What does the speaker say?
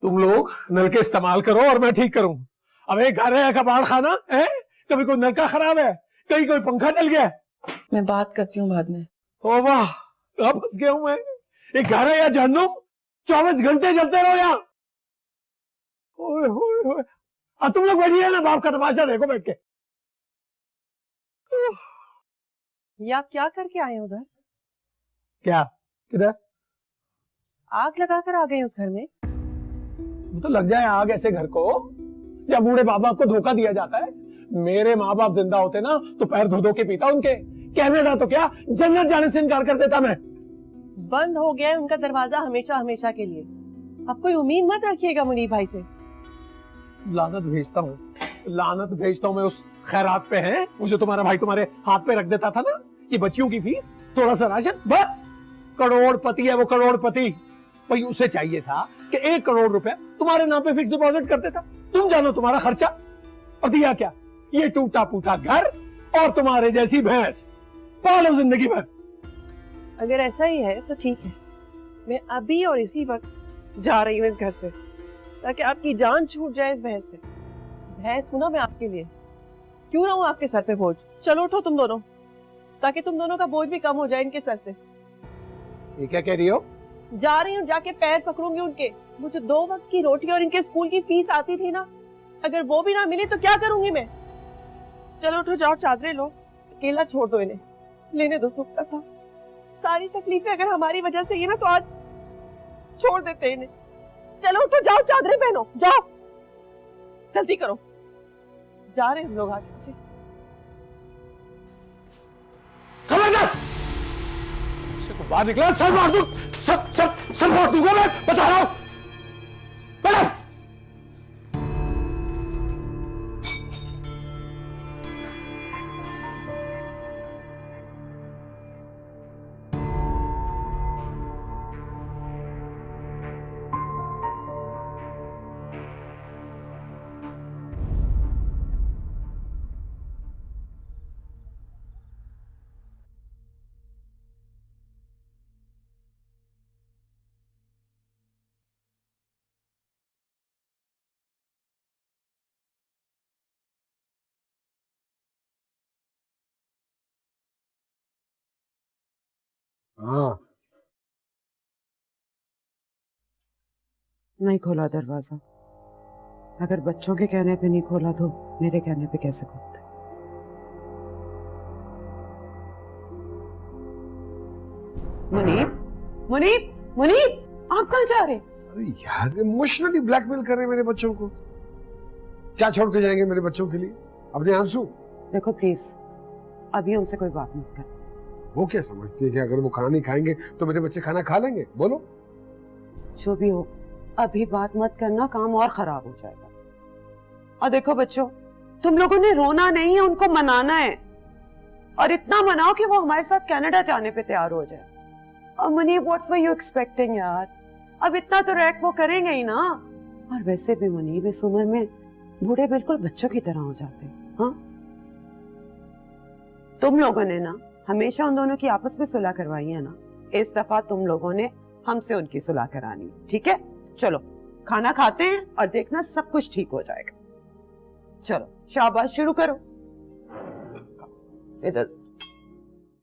तुम लोग नल के इस्तेमाल करो और मैं ठीक करूं। अब एक घर है कबाड़ खाना है, कभी कोई नलका खराब है, कहीं कोई पंखा चल गया। मैं बात करती हूँ बाद में। ओ वाह, अब फंस गया हूं मैं। एक घर है या जहन्नुम, 24 घंटे चलते रहो यहाँ। ओए होए होए, अब तुम लोग बैठिए ना, बाप का तमाशा देखो बैठ के। ये आप क्या करके आए उधर? क्या किधर? आग लगा कर आ गए उस घर में? वो तो लग जाए आग ऐसे घर को जब बूढ़े बाप बाप को धोखा दिया जाता है। मेरे माँ बाप जिंदा होते ना तो पैर धो धो के पीता उनके। कनाडा तो क्या जन्नत जाने से इनकार कर देता मैं। बंद हो गया है उनका दरवाजा हमेशा हमेशा के लिए। अब कोई उम्मीद मत रखिएगा मुनीब भाई से। लानत भेजता हूँ, लानत भेजता हूँ मैं उस खैरात पे है, मुझे तुम्हारा भाई तुम्हारे हाथ पे रख देता था ना। ये बच्चियों की फीस, थोड़ा सा राशन, बस। करोड़पति है वो, करोड़पति। भाई उसे चाहिए था कि 1 करोड़ रुपए तुम्हारे नाम पे फिक्स डिपॉजिट कर देता। तुम जानो तुम्हारा खर्चा, और दिया क्या? ये टूटा फूटा घर और तुम्हारे जैसी भैंस पालो जिंदगी भर। अगर ऐसा ही है तो ठीक है, मैं अभी और इसी वक्त जा रही हूँ इस घर से, ताकि आपकी जान छूट जाए इस भैंस से। भैंस हूं ना मैं आपके लिए, क्यों ना हूं आपके सर पे बोझ। चलो उठो तुम दोनों, ताकि तुम दोनों का बोझ भी कम हो जाए इनके सर से। ये क्या कह रही हो? जा रही हूँ, जाके पैर पकड़ूंगी उनके। मुझे 2 वक्त की रोटी और इनके स्कूल की फीस आती थी ना, अगर वो भी ना मिली तो क्या करूंगी मैं। चलो उठो, जाओ चादरें लो, अकेला छोड़ दो इन्हें, लेने दो सुख का सांस। सारी तकलीफें अगर हमारी वजह से ये ना तो आज छोड़ देते इन्हें। चलो उठो, जाओ चादरें पहनो, जाओ जल्दी करो, जा रहे हम लोग आज से। खबरदार, बाहर निकला सर मार दूं, सर मार दूंगा मैं, बता रहा हूं। हाँ, नहीं खोला दरवाजा। अगर बच्चों के कहने पे नहीं खोला तो मेरे कहने पे कैसे खोलते? मुनीब, मुनीब, मुनीब, आप कहाँ जा रहे? अरे यार, इमोशनली ब्लैकमेल कर रहे हैं मेरे बच्चों को। क्या छोड़ के जाएंगे मेरे बच्चों के लिए अपने आंसू? देखो प्लीज, अभी उनसे कोई बात मत कर। वो क्या समझती है कि अगर वो खाना नहीं खाएंगे तो मेरे बच्चे खाना खा लेंगे? बोलो। जो भी हो, अभी बात मत करना, काम और खराब हो जाएगा। और देखो बच्चों, तुम लोगों ने रोना नहीं है, उनको मनाना है। और इतना मनाओ कि वो हमारे साथ कनाडा जाने पे तैयार हो जाए। और Munib, what were you expecting यार? अब इतना तो रैक वो करेंगे ही ना। और वैसे भी मुनीब, इस उम्र में बूढ़े बिल्कुल बच्चों की तरह हो जाते हैं। हाँ, तुम लोगों ने ना हमेशा उन दोनों की आपस में सुलह करवाई है ना, इस दफा तुम लोगों ने हमसे उनकी सुलह करानी है, ठीक है? चलो खाना खाते हैं और देखना सब कुछ ठीक हो जाएगा। चलो शाबाश, शुरू करो। इधर